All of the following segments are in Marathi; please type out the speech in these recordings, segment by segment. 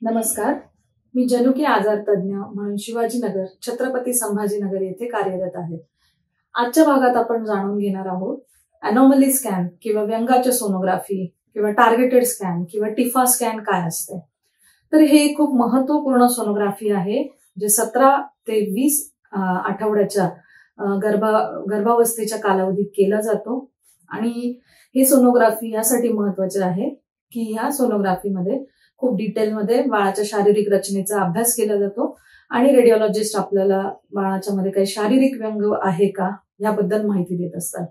नमस्कार. मी जनुकीय आजार तज्ञ म्हणून शिवाजीनगर, छत्रपती संभाजीनगर येथे कार्यरत आहे. आजच्या भागात आपण जाणून घेणार आहोत अनॉमली स्कॅन किंवा व्यंगाच्या सोनोग्राफी किंवा टार्गेटेड स्कॅन किंवा टिफा स्कॅन काय असते. तर हे खूप महत्वपूर्ण सोनोग्राफी आहे जे 17 ते 20 आठवड्याच्या गर्भावस्थेच्या कालावधीत केला जातो. आणि हे सोनोग्राफी यासाठी महत्वाचे आहे की ह्या सोनोग्राफीमध्ये खूप डिटेलमध्ये बाळाच्या शारीरिक रचनेचा अभ्यास केला जातो आणि रेडिओलॉजिस्ट आपल्याला बाळाच्या मध्ये काही शारीरिक व्यंग आहे का याबद्दल माहिती देत असतात.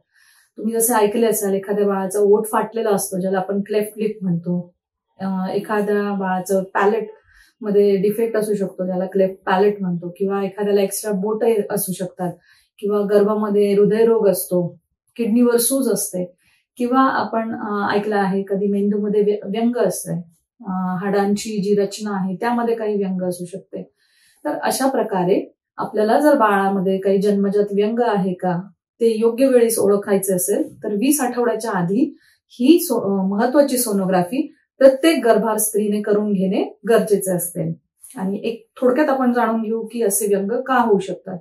तुम्ही जसे ऐकले असाल, एखाद्या बाळाचा ओठ फाटलेला असतो ज्याला आपण क्लेफ्ट लिप म्हणतो. एखाद्या बाळाचं पॅलेट मध्ये डिफेक्ट असू शकतो ज्याला क्लेफ्ट पॅलेट म्हणतो, किंवा एखाद्याला एक्स्ट्रा बोट असू शकतात, किंवा गर्भामध्ये हृदयरोग असतो, किडनीवर सूज असते, किंवा आपण ऐकलं आहे कधी मेंदूमध्ये व्यंग असते, हाडांची जी रचना आहे त्यामध्ये काही व्यंग असू शकते. तर अशा प्रकारे आपल्याला जर बाळामध्ये काही जन्मजात व्यंग आहे का ते योग्य वेळेस ओळखायचे असेल तर 20 आठवड्याच्या आधी ही महत्वाची सोनोग्राफी प्रत्येक गर्भार स्त्रीने करून घेणे गरजेचे असते. आणि एक थोडक्यात आपण जाणून घेऊ की असे व्यंग का होऊ शकतात.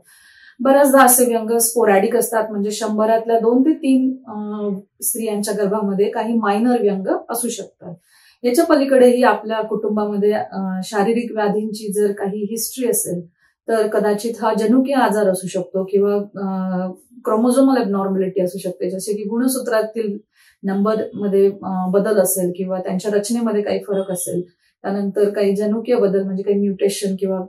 बऱ्याचदा असे व्यंग स्पोरॅडिक असतात, म्हणजे 100 2 ते 3 स्त्रियांच्या गर्भामध्ये काही मायनर व्यंग असू शकतात. याच्या पलीकडेही आपल्या कुटुंबामध्ये शारीरिक व्याधींची जर काही हिस्ट्री असेल तर कदाचित हा जनुकीय आजार असू शकतो, किंवा क्रोमोझोमल ॲबनॉर्मॅलिटी असू शकते, जसे की गुणसूत्रातील नंबर मध्ये बदल असेल किंवा त्यांच्या रचनेमध्ये काही फरक असेल, त्यानंतर काही जनुकीय बदल म्हणजे काही म्युटेशन किंवा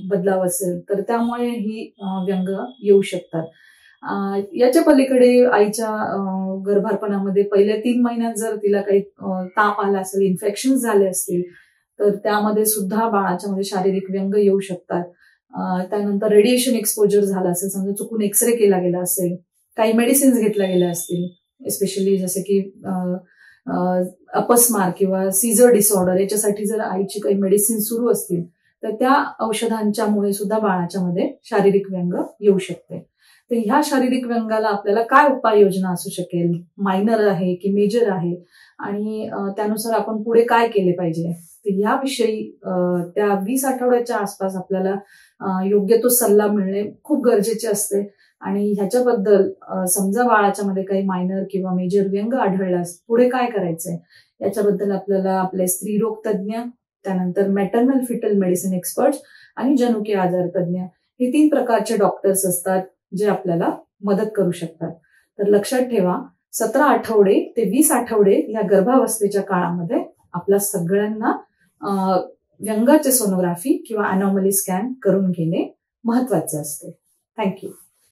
बदलाव असेल तर त्यामुळे ही व्यंग येऊ शकतात. याच्या पलीकडे आईच्या गर्भारपणामध्ये पहिल्या 3 महिन्यात जर तिला काही ताप आला असेल, इन्फेक्शन झाले असतील तर त्यामध्ये सुद्धा बाळाच्या मध्ये शारीरिक व्यंग येऊ शकतात. त्यानंतर रेडिएशन एक्सपोजर झाला असेल, समजा चुकून एक्सरे केला गेला असेल, काही मेडिसिन्स घेतल्या गेल्या असतील, एस्पेशली जसे की अपस्मार किंवा सीझर डिसऑर्डर, याच्यासाठी जर आईची काही मेडिसिन सुरू असतील तर त्या औषधांच्यामुळे सुद्धा बाळाच्या मध्ये शारीरिक व्यंग येऊ शकते. तर ह्या शारीरिक व्यंगाला आपल्याला काय उपाययोजना असू शकेल, मायनर आहे की मेजर आहे, आणि त्यानुसार आपण पुढे काय केले पाहिजे, तर याविषयी त्या 20 आठवड्याच्या आसपास आपल्याला योग्य तो सल्ला मिळणे खूप गरजेचे असते. आणि ह्याच्याबद्दल समजा बाळाच्या मध्ये काही मायनर किंवा मेजर व्यंग आढळल्यास पुढे काय करायचंय याच्याबद्दल आपल्याला आपले स्त्रीरोग तज्ज्ञ, त्यानंतर मॅटर्नल फिटल मेडिसिन एक्सपर्ट आणि जनुकीय आजार तज्ज्ञ हे 3 प्रकारचे डॉक्टर्स असतात जे आपल्याला मदत करू शकतात. तर लक्षात ठेवा, 17 आठवडे ते 20 आठवडे या गर्भावस्थेच्या काळामध्ये आपल्या सगळ्यांना व्यंगाचे सोनोग्राफी किंवा अनॉमली स्कॅन करून घेणे महत्वाचे असते. थँक्यू.